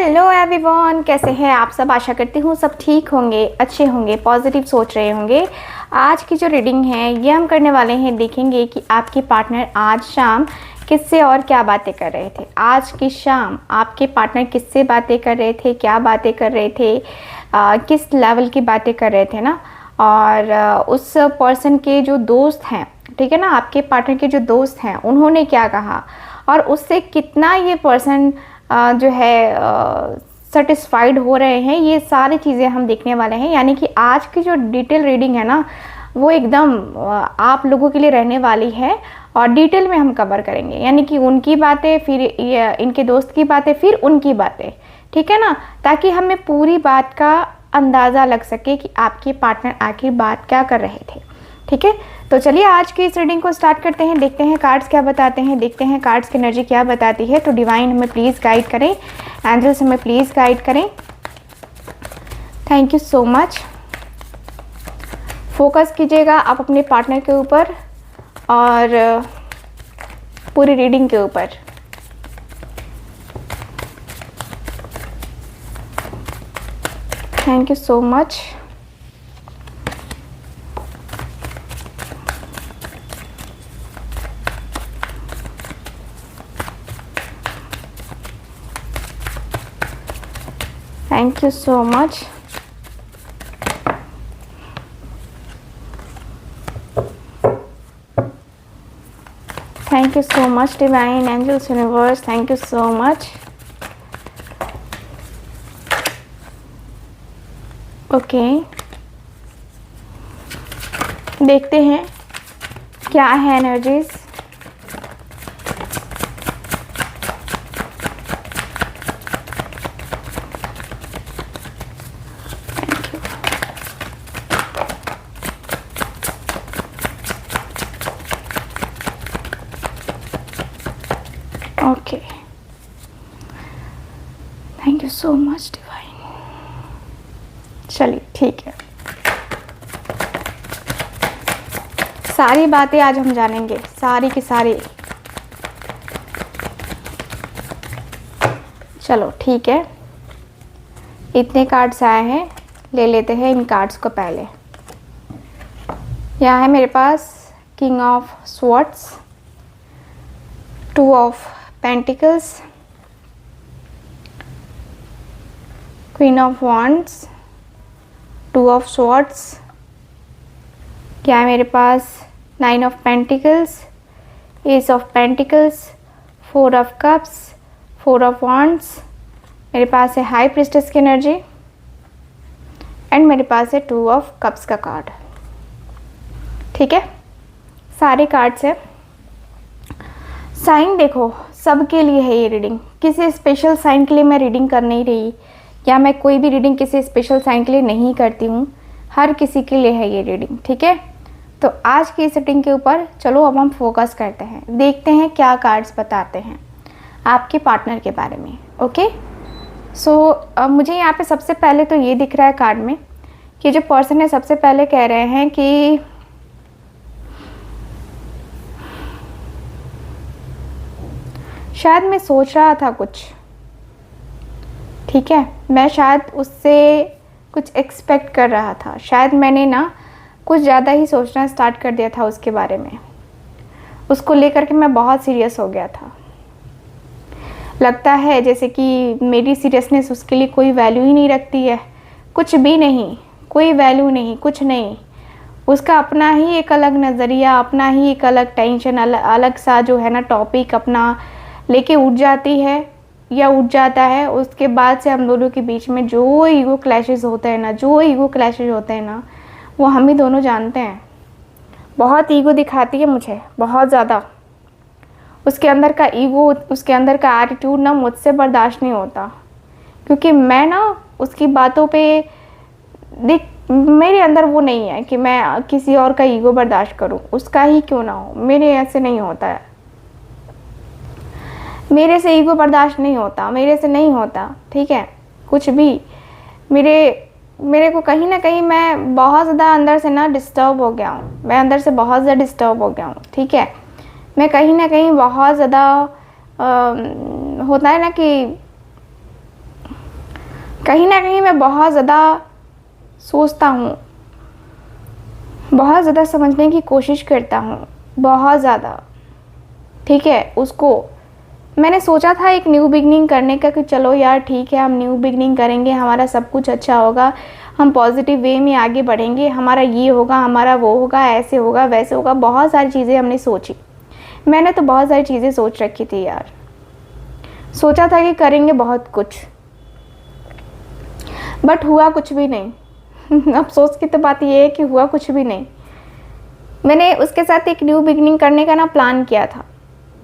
Hello everyone, कैसे हैं आप सब। आशा करती हूँ सब ठीक होंगे, अच्छे होंगे, पॉजिटिव सोच रहे होंगे। आज की जो रीडिंग है ये हम करने वाले हैं, देखेंगे कि आपके पार्टनर आज शाम किससे और क्या बातें कर रहे थे। आज की शाम आपके पार्टनर किससे बातें कर रहे थे, क्या बातें कर रहे थे, किस लेवल की बातें कर रहे थे ना। और उस पर्सन के जो दोस्त हैं, ठीक है ना, आपके पार्टनर के जो दोस्त हैं उन्होंने क्या कहा और उससे कितना ये पर्सन जो है सेटिस्फाइड हो रहे हैं, ये सारी चीज़ें हम देखने वाले हैं। यानी कि आज की जो डिटेल रीडिंग है ना वो एकदम आप लोगों के लिए रहने वाली है और डिटेल में हम कवर करेंगे। यानी कि उनकी बातें, फिर इनके दोस्त की बातें, फिर उनकी बातें, ठीक है ना, ताकि हमें पूरी बात का अंदाज़ा लग सके कि आपके पार्टनर आखिर बात क्या कर रहे थे। ठीक है, तो चलिए आज की इस रीडिंग को स्टार्ट करते हैं। देखते हैं कार्ड्स क्या बताते हैं, देखते हैं कार्ड्स की एनर्जी क्या बताती है। तो डिवाइन हमें प्लीज़ गाइड करें, एंजल्स हमें प्लीज़ गाइड करें। Thank you so much. Focus कीजिएगा आप अपने पार्टनर के ऊपर और पूरी रीडिंग के ऊपर। Thank you so much. Thank you so much. Thank you so much, Divine Angels, Universe. Thank you so much. Okay. देखते हैं क्या है energies. Okay, thank you so much divine. चलिए ठीक है, सारी बातें आज हम जानेंगे, सारी की सारी। चलो ठीक है, इतने कार्ड्स आए हैं, ले लेते हैं इन कार्ड्स को पहले। यहाँ है मेरे पास king of swords, two of pentacles, queen of wands, two of swords. क्या है मेरे पास nine of pentacles, ace of pentacles, four of cups, four of wands. मेरे पास है हाई प्रिस्टेस की एनर्जी एंड मेरे पास है टू ऑफ कप्स का कार्ड। ठीक है, सारे कार्ड्स है। साइन देखो, सबके लिए है ये रीडिंग, किसी स्पेशल साइन के लिए मैं रीडिंग कर नहीं रही, या मैं कोई भी रीडिंग किसी स्पेशल साइन के लिए नहीं करती हूँ, हर किसी के लिए है ये रीडिंग। ठीक है, तो आज की इस रीडिंग के ऊपर चलो अब हम फोकस करते हैं, देखते हैं क्या कार्ड्स बताते हैं आपके पार्टनर के बारे में। ओके, सो मुझे यहाँ पे सबसे पहले तो ये दिख रहा है कार्ड में कि जो पर्सन है सबसे पहले कह रहे हैं कि शायद मैं सोच रहा था कुछ, ठीक है, मैं शायद उससे कुछ एक्सपेक्ट कर रहा था, शायद मैंने ना कुछ ज़्यादा ही सोचना स्टार्ट कर दिया था उसके बारे में, उसको लेकर के मैं बहुत सीरियस हो गया था। लगता है जैसे कि मेरी सीरियसनेस उसके लिए कोई वैल्यू ही नहीं रखती है, कुछ भी नहीं, कोई वैल्यू नहीं, कुछ नहीं। उसका अपना ही एक अलग नज़रिया, अपना ही एक अलग टेंशन, अलग सा जो है ना टॉपिक अपना लेके उठ जाती है या उठ जाता है। उसके बाद से हम दोनों के बीच में जो ईगो क्लैशेस होते हैं ना, जो ईगो क्लैशेस होते हैं ना, वो हम ही दोनों जानते हैं। बहुत ईगो दिखाती है मुझे, बहुत ज़्यादा। उसके अंदर का ईगो, उसके अंदर का एटीट्यूड ना मुझसे बर्दाश्त नहीं होता, क्योंकि मैं ना उसकी बातों पे देख, मेरे अंदर वो नहीं है कि मैं किसी और का ईगो बर्दाश्त करूं, उसका ही क्यों ना हो। मेरे ऐसे नहीं होता है, मेरे से ईगो बर्दाश्त नहीं होता, मेरे से नहीं होता। ठीक है, कुछ भी मेरे को कहीं ना कहीं मैं बहुत ज़्यादा अंदर से ना डिस्टर्ब हो गया हूँ, मैं अंदर से बहुत ज़्यादा डिस्टर्ब हो गया हूँ। ठीक है, मैं कहीं ना कहीं बहुत ज़्यादा होता है ना कि कहीं ना कहीं मैं बहुत ज़्यादा सोचता हूँ, बहुत ज़्यादा समझने की कोशिश करता हूँ, बहुत ज़्यादा। ठीक है, उसको मैंने सोचा था एक न्यू बिगनिंग करने का कि चलो यार ठीक है, हम न्यू बिगनिंग करेंगे, हमारा सब कुछ अच्छा होगा, हम पॉजिटिव वे में आगे बढ़ेंगे, हमारा ये होगा, हमारा वो होगा, ऐसे होगा, वैसे होगा। बहुत सारी चीज़ें हमने सोची, मैंने तो बहुत सारी चीज़ें सोच रखी थी यार। सोचा था कि करेंगे बहुत कुछ, बट हुआ कुछ भी नहीं। अफसोस की तो बात ये है कि हुआ कुछ भी नहीं। मैंने उसके साथ एक न्यू बिगनिंग करने का ना प्लान किया था।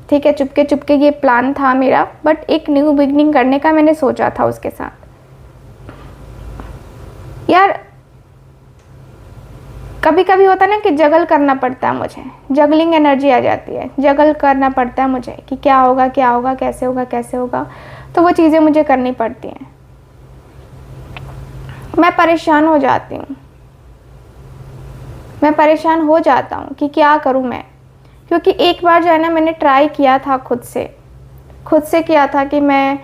ठीक है, चुपके चुपके ये प्लान था मेरा, बट एक न्यू बिगनिंग करने का मैंने सोचा था उसके साथ। यार कभी कभी होता है ना कि जगल करना पड़ता है, मुझे जगलिंग एनर्जी आ जाती है, जगल करना पड़ता है मुझे कि क्या होगा, क्या होगा, कैसे होगा, कैसे होगा। तो वो चीज़ें मुझे करनी पड़ती हैं। मैं परेशान हो जाती हूँ, मैं परेशान हो जाता हूँ कि क्या करूँ मैं। क्योंकि एक बार जो है ना, मैंने ट्राई किया था खुद से किया था कि मैं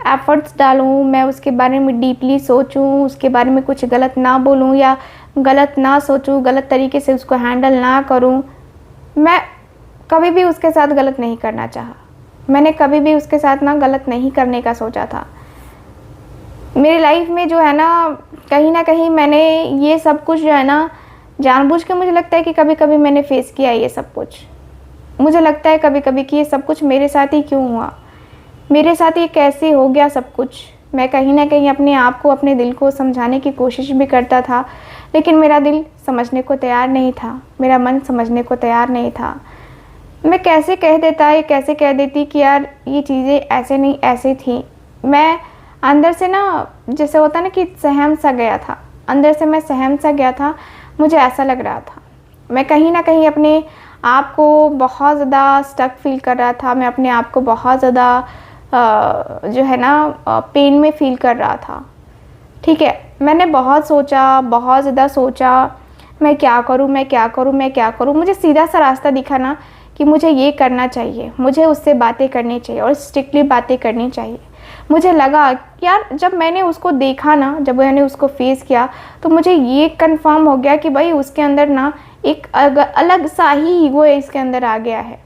एफर्ट्स डालूँ, मैं उसके बारे में डीपली सोचूँ, उसके बारे में कुछ गलत ना बोलूँ या गलत ना सोचूँ, गलत तरीके से उसको हैंडल ना करूँ। मैं कभी भी उसके साथ गलत नहीं करना चाहा, मैंने कभी भी उसके साथ ना गलत नहीं करने का सोचा था। मेरी लाइफ में जो है ना कहीं मैंने ये सब कुछ जो है ना जानबूझ के, मुझे लगता है कि कभी कभी मैंने फेस किया ये सब कुछ। मुझे लगता है कभी कभी कि ये सब कुछ मेरे साथ ही क्यों हुआ, मेरे साथ ये कैसे हो गया सब कुछ। मैं कहीं ना कहीं अपने आप को, अपने दिल को समझाने की कोशिश भी करता था, लेकिन मेरा दिल समझने को तैयार नहीं था, मेरा मन समझने को तैयार नहीं था। मैं कैसे कह देती कि यार ये चीज़ें ऐसे नहीं ऐसे थी। मैं अंदर से ना, जैसे होता ना कि सहम सा गया था, अंदर से मैं सहम सा गया था, मुझे ऐसा लग रहा था। मैं कहीं ना कहीं अपने आप को बहुत ज़्यादा स्टक फील कर रहा था, मैं अपने आप को बहुत ज़्यादा जो है ना पेन में फील कर रहा था। ठीक है, मैंने बहुत सोचा, बहुत ज़्यादा सोचा, मैं क्या करूँ, मैं क्या करूँ, मैं क्या करूँ। मुझे सीधा सा रास्ता दिखा ना कि मुझे ये करना चाहिए, मुझे उससे बातें करनी चाहिए और स्ट्रिक्टली बातें करनी चाहिए। मुझे लगा यार, जब मैंने उसको देखा ना, जब मैंने उसको फेस किया, तो मुझे ये कंफर्म हो गया कि भाई उसके अंदर ना एक अलग सा ही ईगो है, इसके अंदर आ गया है।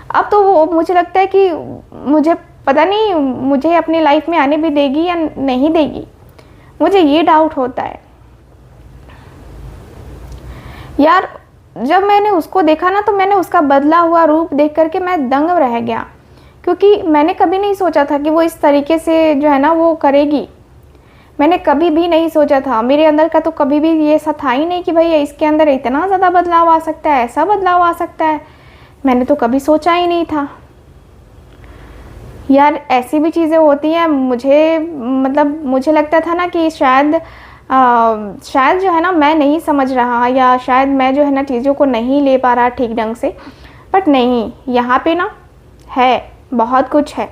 अब तो वो मुझे लगता है कि मुझे पता नहीं मुझे अपनी लाइफ में आने भी देगी या नहीं देगी, मुझे ये डाउट होता है यार। जब मैंने उसको देखा ना, तो मैंने उसका बदला हुआ रूप देख करके मैं दंग रह गया, क्योंकि मैंने कभी नहीं सोचा था कि वो इस तरीके से जो है ना वो करेगी। मैंने कभी भी नहीं सोचा था, मेरे अंदर का तो कभी भी ये ऐसा था ही नहीं कि भाई इसके अंदर इतना ज़्यादा बदलाव आ सकता है, ऐसा बदलाव आ सकता है। मैंने तो कभी सोचा ही नहीं था यार, ऐसी भी चीज़ें होती हैं। मुझे लगता था ना कि शायद जो है ना मैं नहीं समझ रहा, या शायद मैं जो है ना चीज़ों को नहीं ले पा रहा ठीक ढंग से। बट नहीं, यहाँ पे ना है, बहुत कुछ है।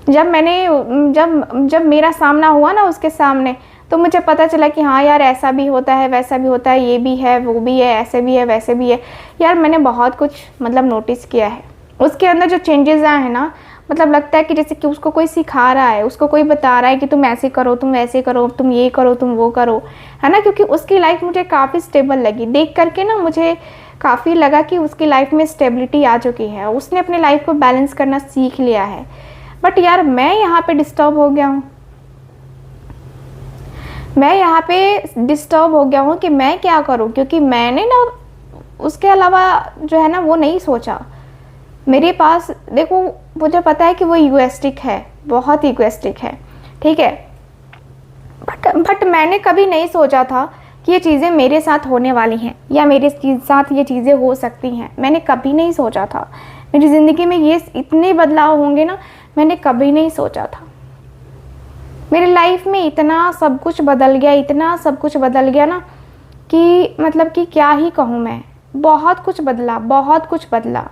जब मेरा सामना हुआ ना उसके सामने, तो मुझे पता चला कि हाँ यार, ऐसा भी होता है, वैसा भी होता है, ये भी है, वो भी है, ऐसे भी है, वैसे भी है। यार मैंने बहुत कुछ नोटिस किया है। उसके अंदर जो चेंजेस आए हैं ना, लगता है कि जैसे कि उसको कोई सिखा रहा है, उसको कोई बता रहा है कि तुम ऐसे करो, तुम वैसे करो, तुम ये करो, तुम वो करो, है ना। क्योंकि उसकी लाइफ मुझे काफ़ी स्टेबल लगी, देख करके ना मुझे काफ़ी लगा कि उसकी लाइफ में स्टेबिलिटी आ चुकी है, उसने अपनी लाइफ को बैलेंस करना सीख लिया है। बट यार मैं यहाँ पे डिस्टर्ब हो गया हूँ, कि मैं क्या करूँ, क्योंकि मैंने ना उसके अलावा जो है ना वो नहीं सोचा। मेरे पास देखो, मुझे पता है कि वो ईगोइस्टिक है, बहुत ईगोइस्टिक है, ठीक है। बट मैंने कभी नहीं सोचा था कि ये चीज़ें मेरे साथ होने वाली हैं, या मेरे साथ ये चीज़ें हो सकती हैं। मैंने कभी नहीं सोचा था मेरी ज़िंदगी में ये इतने बदलाव होंगे ना, मैंने कभी नहीं सोचा था। मेरी लाइफ में इतना सब कुछ बदल गया, इतना सब कुछ बदल गया ना कि क्या ही कहूँ मैं। बहुत कुछ बदला, बहुत कुछ बदला।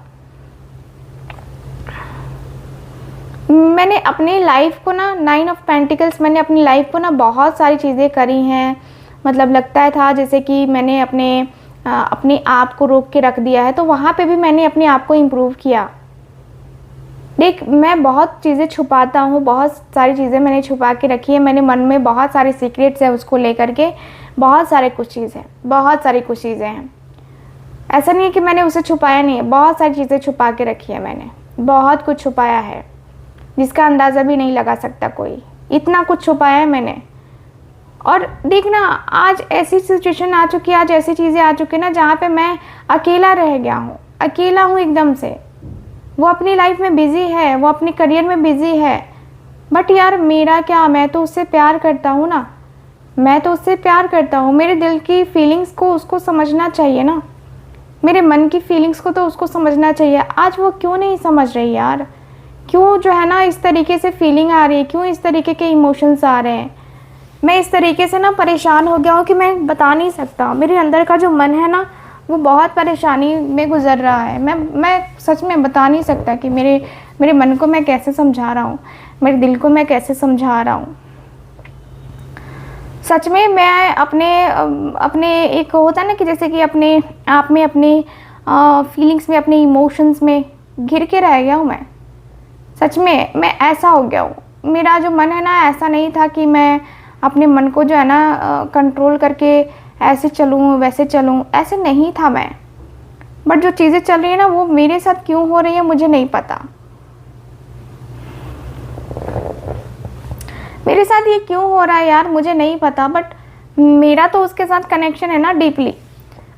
मैंने अपनी लाइफ को ना 9 ऑफ पेंटिकल्स, मैंने अपनी लाइफ को ना बहुत सारी चीज़ें करी हैं। लगता है था जैसे कि मैंने अपने आप को रोक के रख दिया है, तो वहाँ पे भी मैंने अपने आप को इम्प्रूव किया। देख, मैं बहुत चीज़ें छुपाता हूँ, बहुत सारी चीज़ें मैंने छुपा के रखी है, मेरे मन में बहुत सारे सीक्रेट्स हैं उसको लेकर के, बहुत सारी कुछ चीज़ें हैं। ऐसा नहीं है कि मैंने उसे छुपाया नहीं है, बहुत सारी चीज़ें छुपा के रखी है मैंने, बहुत कुछ छुपाया है जिसका अंदाज़ा भी नहीं लगा सकता कोई, इतना कुछ छुपाया है मैंने। और देखना, आज ऐसी सिचुएशन आ चुकी है, आज ऐसी चीज़ें आ चुकी है ना जहाँ पे मैं अकेला रह गया हूँ, अकेला हूँ एकदम से। वो अपनी लाइफ में बिज़ी है, वो अपने करियर में बिज़ी है, बट यार मेरा क्या, मैं तो उससे प्यार करता हूँ ना, मैं तो उससे प्यार करता हूँ। मेरे दिल की फीलिंग्स को उसको समझना चाहिए ना, मेरे मन की फीलिंग्स को तो उसको समझना चाहिए। आज वो क्यों नहीं समझ रही यार, क्यों जो है ना इस तरीके से फीलिंग आ रही है, क्यों इस तरीके के इमोशंस आ रहे हैं। मैं इस तरीके से ना परेशान हो गया हूँ कि मैं बता नहीं सकता। मेरे अंदर का जो मन है ना वो बहुत परेशानी में गुजर रहा है। मैं सच में बता नहीं सकता कि मेरे मन को मैं कैसे समझा रहा हूँ, मेरे दिल को मैं कैसे समझा रहा हूँ। सच में मैं अपने एक होता है ना कि जैसे कि अपने आप में, अपने फीलिंग्स में, अपने इमोशंस में घिर के रह गया हूँ मैं। सच में मैं ऐसा हो गया हूँ। मेरा जो मन है ना ऐसा नहीं था कि मैं अपने मन को जो है ना कंट्रोल करके ऐसे चलूँ वैसे चलूँ, ऐसे नहीं था मैं। बट जो चीज़ें चल रही है ना वो मेरे साथ क्यों हो रही है मुझे नहीं पता। मेरे साथ ये क्यों हो रहा है यार मुझे नहीं पता, बट मेरा तो उसके साथ कनेक्शन है ना डीपली।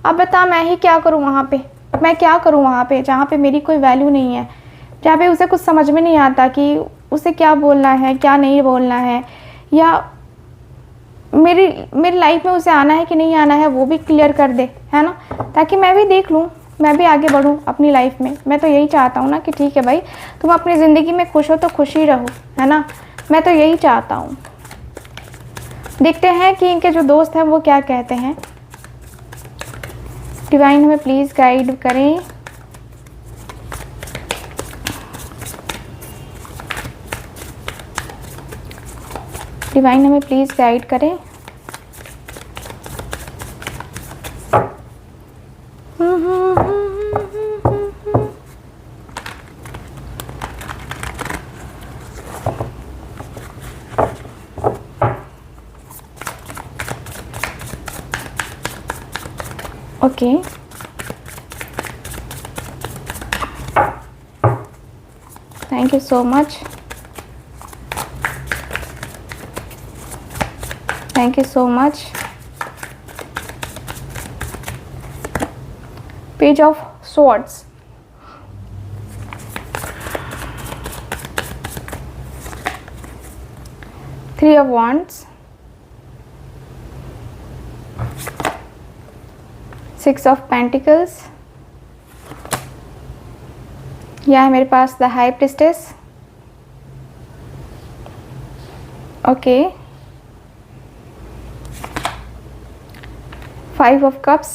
अब बता मैं ही क्या करूँ वहाँ पे, मैं क्या करूँ वहाँ पे जहाँ पे मेरी कोई वैल्यू नहीं है, जहाँ पे उसे कुछ समझ में नहीं आता कि उसे क्या बोलना है क्या नहीं बोलना है, या मेरी लाइफ में उसे आना है कि नहीं आना है वो भी क्लियर कर दे, है ना, ताकि मैं भी देख लूँ, मैं भी आगे बढ़ूँ अपनी लाइफ में। मैं तो यही चाहता हूँ ना कि ठीक है भाई तुम अपनी ज़िंदगी में खुश हो तो खुश ही रहो, है ना, मैं तो यही चाहता हूँ। देखते हैं कि इनके जो दोस्त हैं वो क्या कहते हैं। डिवाइन हमें प्लीज़ गाइड करें। डिवाइन हमें प्लीज़ गाइड करें। Okay, thank you so much, thank you so much. Page of swords, three of wands, six of pentacles, यह है मेरे पास the high priestess. Okay, five of cups,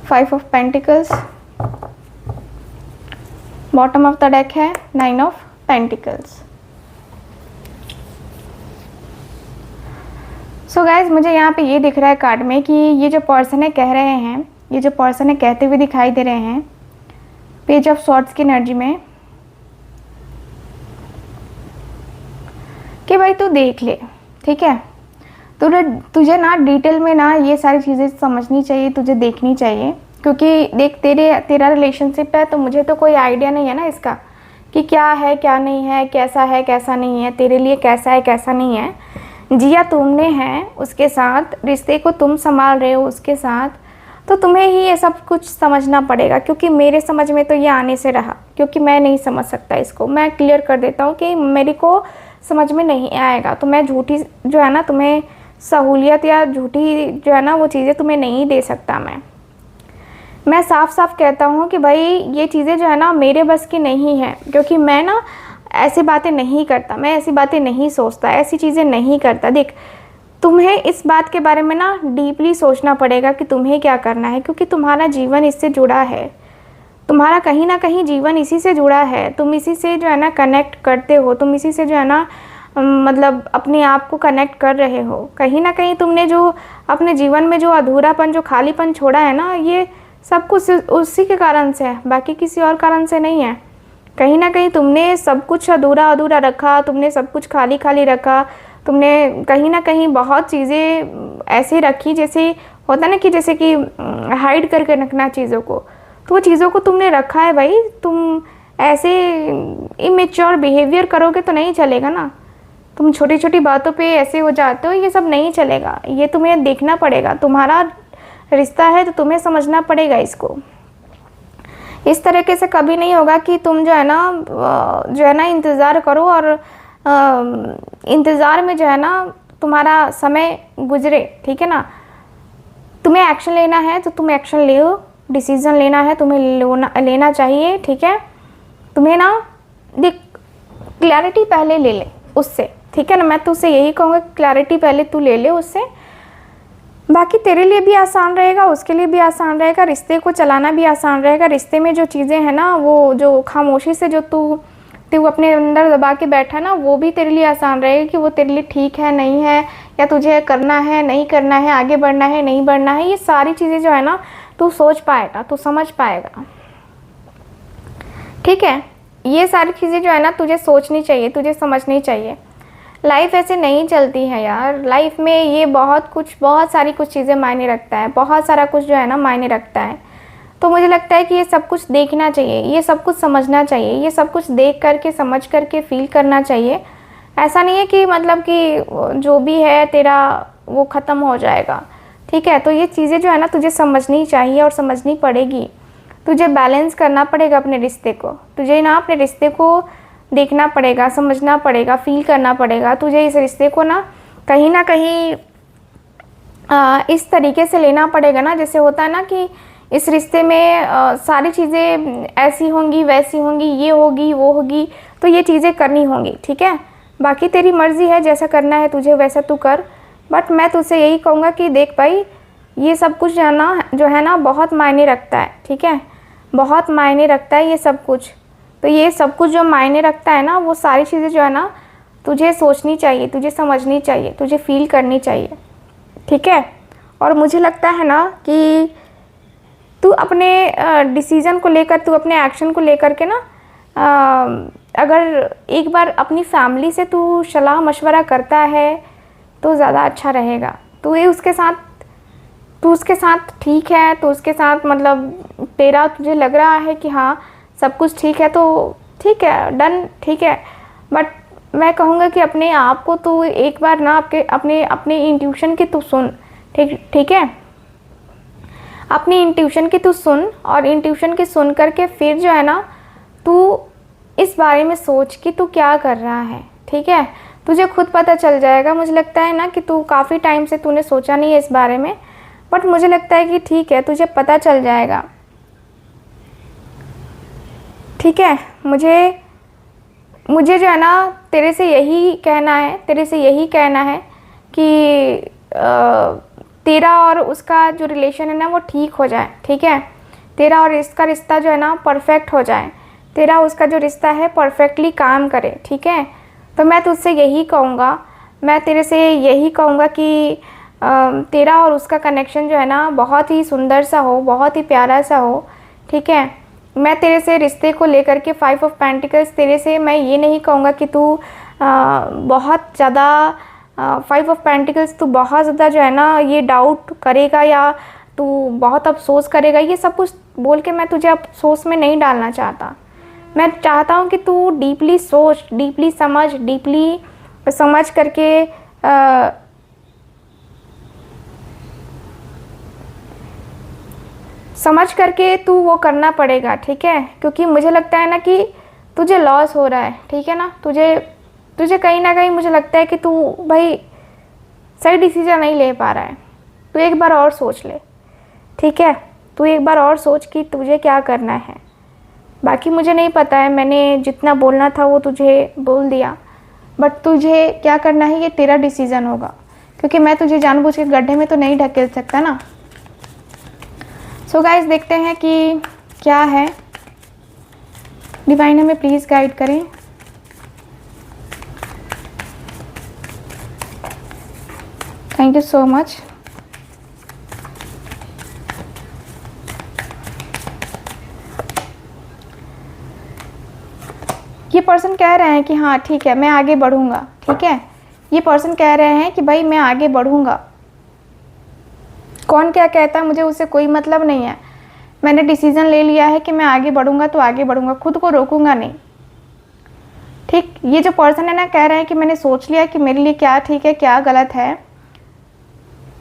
five of pentacles, bottom of the deck है nine of pentacles. So guys मुझे यहाँ पे ये दिख रहा है कार्ड में कि ये जो पर्सन है कह रहे हैं, ये जो पर्सन है कहते हुए दिखाई दे रहे हैं पेज ऑफ स्वॉर्ड्स की एनर्जी में कि भाई तू देख ले, ठीक है, तुझे ना डिटेल में ना ये सारी चीज़ें समझनी चाहिए, तुझे देखनी चाहिए, क्योंकि देख तेरा रिलेशनशिप है तो मुझे तो कोई आइडिया नहीं है ना इसका कि क्या है क्या नहीं है, कैसा नहीं है, तेरे लिए कैसा है कैसा नहीं है। जिया तुमने है उसके साथ, रिश्ते को तुम संभाल रहे हो उसके साथ, तो तुम्हें ही ये सब कुछ समझना पड़ेगा, क्योंकि मेरे समझ में तो ये आने से रहा, क्योंकि मैं नहीं समझ सकता इसको। मैं क्लियर कर देता हूँ कि मेरे को समझ में नहीं आएगा, तो मैं झूठी जो है ना तुम्हें सहूलियत या झूठी जो है ना वो चीज़ें तुम्हें नहीं दे सकता। मैं साफ साफ कहता हूँ कि भाई ये चीज़ें जो है ना मेरे बस की नहीं है, क्योंकि मैं ना ऐसी बातें नहीं करता, मैं ऐसी बातें नहीं सोचता, ऐसी चीज़ें नहीं करता। देख तुम्हें इस बात के बारे में ना डीपली सोचना पड़ेगा कि तुम्हें क्या करना है, क्योंकि तुम्हारा जीवन इससे जुड़ा है, तुम्हारा कहीं ना कहीं जीवन इसी से जुड़ा है, तुम इसी से जो है ना कनेक्ट करते हो, तुम इसी से जो है ना मतलब अपने आप को कनेक्ट कर रहे हो। कहीं ना कहीं तुमने जो अपने जीवन में जो अधूरापन, जो खालीपन छोड़ा है ना, ये सब कुछ उसी के कारण से है, बाकी किसी और कारण से नहीं है। कहीं ना कहीं तुमने सब कुछ अधूरा अधूरा रखा, तुमने सब कुछ खाली खाली रखा, तुमने कहीं ना कहीं बहुत चीज़ें ऐसे रखी जैसे होता ना कि जैसे कि हाइड करके रखना चीज़ों को, तो वो चीज़ों को तुमने रखा है भाई। तुम ऐसे इमेच्योर बिहेवियर करोगे तो नहीं चलेगा ना। तुम छोटी छोटी बातों पे ऐसे हो जाते हो, ये सब नहीं चलेगा। ये तुम्हें देखना पड़ेगा, तुम्हारा रिश्ता है तो तुम्हें समझना पड़ेगा इसको। इस तरीके से कभी नहीं होगा कि तुम जो है ना इंतज़ार करो और इंतज़ार में जो है ना तुम्हारा समय गुजरे, ठीक है ना। तुम्हें एक्शन लेना है तो तुम एक्शन लो, डिसीज़न लेना है तुम्हें लेना चाहिए, ठीक है। तुम्हें ना देख क्लैरिटी पहले ले ले उससे, ठीक है ना। मैं तो उससे यही कहूँगा क्लैरिटी पहले तू ले ले उससे, बाकी तेरे लिए भी आसान रहेगा, उसके लिए भी आसान रहेगा, रिश्ते को चलाना भी आसान रहेगा। रिश्ते में जो चीज़ें हैं ना, वो जो खामोशी से जो तू अपने अंदर दबा के बैठा ना, वो भी तेरे लिए आसान रहेगा कि वो तेरे लिए ठीक है नहीं है, या तुझे करना है नहीं करना है, आगे बढ़ना है नहीं बढ़ना है। ये सारी चीज़ें जो है ना तू सोच पाएगा, तू समझ पाएगा, ठीक है। ये सारी चीज़ें जो है ना तुझे सोचनी चाहिए, तुझे समझनी चाहिए। लाइफ ऐसे नहीं चलती है यार। लाइफ में ये बहुत सारी कुछ चीज़ें मायने रखता है, बहुत सारा कुछ जो है ना मायने रखता है। तो मुझे लगता है कि ये सब कुछ देखना चाहिए, ये सब कुछ समझना चाहिए, ये सब कुछ देख करके समझ करके फील करना चाहिए। ऐसा नहीं है कि मतलब कि जो भी है तेरा वो ख़त्म हो जाएगा, ठीक है। तो ये चीज़ें जो है ना तुझे समझनी चाहिए और समझनी पड़ेगी। तुझे बैलेंस करना पड़ेगा अपने रिश्ते को, तुझे ना अपने रिश्ते को देखना पड़ेगा, समझना पड़ेगा, फील करना पड़ेगा। तुझे इस रिश्ते को ना कहीं इस तरीके से लेना पड़ेगा ना, जैसे होता है ना कि इस रिश्ते में सारी चीज़ें ऐसी होंगी वैसी होंगी, ये होगी वो होगी, तो ये चीज़ें करनी होंगी, ठीक है। बाकी तेरी मर्ज़ी है, जैसा करना है तुझे वैसा तू कर। बट मैं तुझसे यही कहूँगा कि देख भाई, ये सब कुछ जो है ना बहुत मायने रखता है, ठीक है। बहुत मायने रखता है ये सब कुछ। तो ये सब कुछ जो मायने रखता है ना, वो सारी चीज़ें जो है ना तुझे सोचनी चाहिए, तुझे समझनी चाहिए, तुझे फील करनी चाहिए, ठीक है। और मुझे लगता है ना कि तू अपने डिसीज़न को लेकर, तू अपने एक्शन को लेकर के ना अगर एक बार अपनी फैमिली से तू सलाह मशवरा करता है तो ज़्यादा अच्छा रहेगा। तू उसके साथ ठीक है, तो उसके साथ मतलब तेरा तुझे लग रहा है कि हाँ सब कुछ ठीक है, तो ठीक है, डन, ठीक है। बट मैं कहूँगा कि अपने आप को तू एक बार ना अपने इंट्यूशन की तू सुन, ठीक है। अपनी इंट्यूशन की तू सुन, और इंट्यूशन की सुन करके फिर जो है ना तू इस बारे में सोच कि तू क्या कर रहा है, ठीक है। तुझे खुद पता चल जाएगा। मुझे लगता है ना कि तू काफ़ी टाइम से तूने सोचा नहीं है इस बारे में, बट मुझे लगता है कि ठीक है, तुझे पता चल जाएगा, ठीक है। मुझे जो है ना तेरे से यही कहना है कि तेरा और उसका जो रिलेशन है ना वो ठीक हो जाए, ठीक है। तेरा और इसका रिश्ता जो है ना परफेक्ट हो जाए, तेरा उसका जो रिश्ता है परफेक्टली काम करे, ठीक है। तो मैं तुझसे यही कहूँगा, मैं तेरे से यही कहूँगा कि तेरा और उसका कनेक्शन जो है ना बहुत ही सुंदर सा हो, बहुत ही प्यारा सा हो, ठीक है। मैं तेरे से रिश्ते को लेकर के 5 ऑफ पेंटिकल्स तेरे से मैं ये नहीं कहूँगा कि तू बहुत ज़्यादा 5 ऑफ पेंटिकल्स तू बहुत ज़्यादा जो है ना ये डाउट करेगा या तू बहुत अफसोस करेगा। ये सब कुछ बोल के मैं तुझे अफसोस में नहीं डालना चाहता। मैं चाहता हूँ कि तू डीपली सोच, डीपली समझ करके समझ करके तू वो करना पड़ेगा, ठीक है। क्योंकि मुझे लगता है ना कि तुझे लॉस हो रहा है, ठीक है ना। तुझे कहीं ना कहीं मुझे लगता है कि तू भाई सही डिसीजन नहीं ले पा रहा है। तू एक बार और सोच ले, ठीक है। तू एक बार और सोच कि तुझे क्या करना है। बाकी मुझे नहीं पता है, मैंने जितना बोलना था वो तुझे बोल दिया, बट तुझे क्या करना है ये तेरा डिसीज़न होगा, क्योंकि मैं तुझे जानबूझ के गड्ढे में तो नहीं ढकेल सकता ना। सो गाइस, देखते हैं कि क्या है। डिवाइन हमें प्लीज़ गाइड करें। Thank you so much. Person कह रहे हैं कि हाँ ठीक है मैं आगे बढ़ूंगा, ठीक है, ये पर्सन कह रहे हैं कि भाई मैं आगे बढ़ूंगा। कौन क्या कहता है मुझे उससे कोई मतलब नहीं है, मैंने डिसीजन ले लिया है कि मैं आगे बढ़ूंगा तो आगे बढ़ूंगा, खुद को रोकूंगा नहीं। ठीक, ये जो पर्सन है ना कह रहे हैं कि मैंने सोच लिया कि मेरे लिए क्या ठीक है क्या गलत है,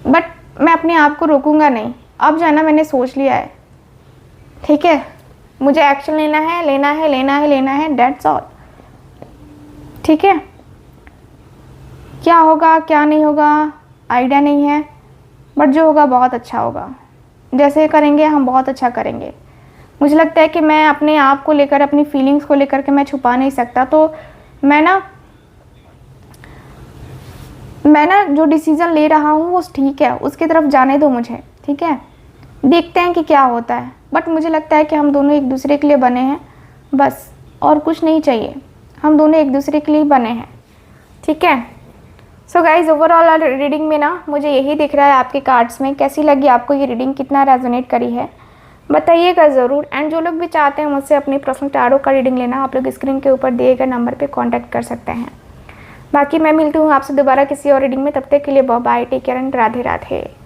बट मैं अपने आप को रोकूंगा नहीं। अब जाना मैंने सोच लिया है, ठीक है, मुझे एक्शन लेना है लेना है लेना है लेना है, दैट्स ऑल। ठीक है, क्या होगा क्या नहीं होगा आइडिया नहीं है, बट जो होगा बहुत अच्छा होगा। जैसे करेंगे हम बहुत अच्छा करेंगे। मुझे लगता है कि मैं अपने आप को लेकर, अपनी फीलिंग्स को लेकर के मैं छुपा नहीं सकता, तो मैं ना जो डिसीज़न ले रहा हूँ वो ठीक है, उसकी तरफ जाने दो मुझे, ठीक है, देखते हैं कि क्या होता है। बट मुझे लगता है कि हम दोनों एक दूसरे के लिए बने हैं, बस और कुछ नहीं चाहिए, हम दोनों एक दूसरे के लिए बने हैं, ठीक है। सो गाइज ओवरऑल रीडिंग में ना मुझे यही दिख रहा है आपके कार्ड्स में। कैसी लगी आपको ये रीडिंग, कितना रेजोनेट करी है बताइएगा ज़रूर। एंड जो लोग भी चाहते हैं मुझसे अपनी पर्सनल टैरो का रीडिंग लेना, आप लोग स्क्रीन के ऊपर दिए गए नंबर पे कांटेक्ट कर सकते हैं। बाकी मैं मिलती हूँ आपसे दोबारा किसी और रीडिंग में, तब तक के लिए bye bye, take care and Radhe Radhe.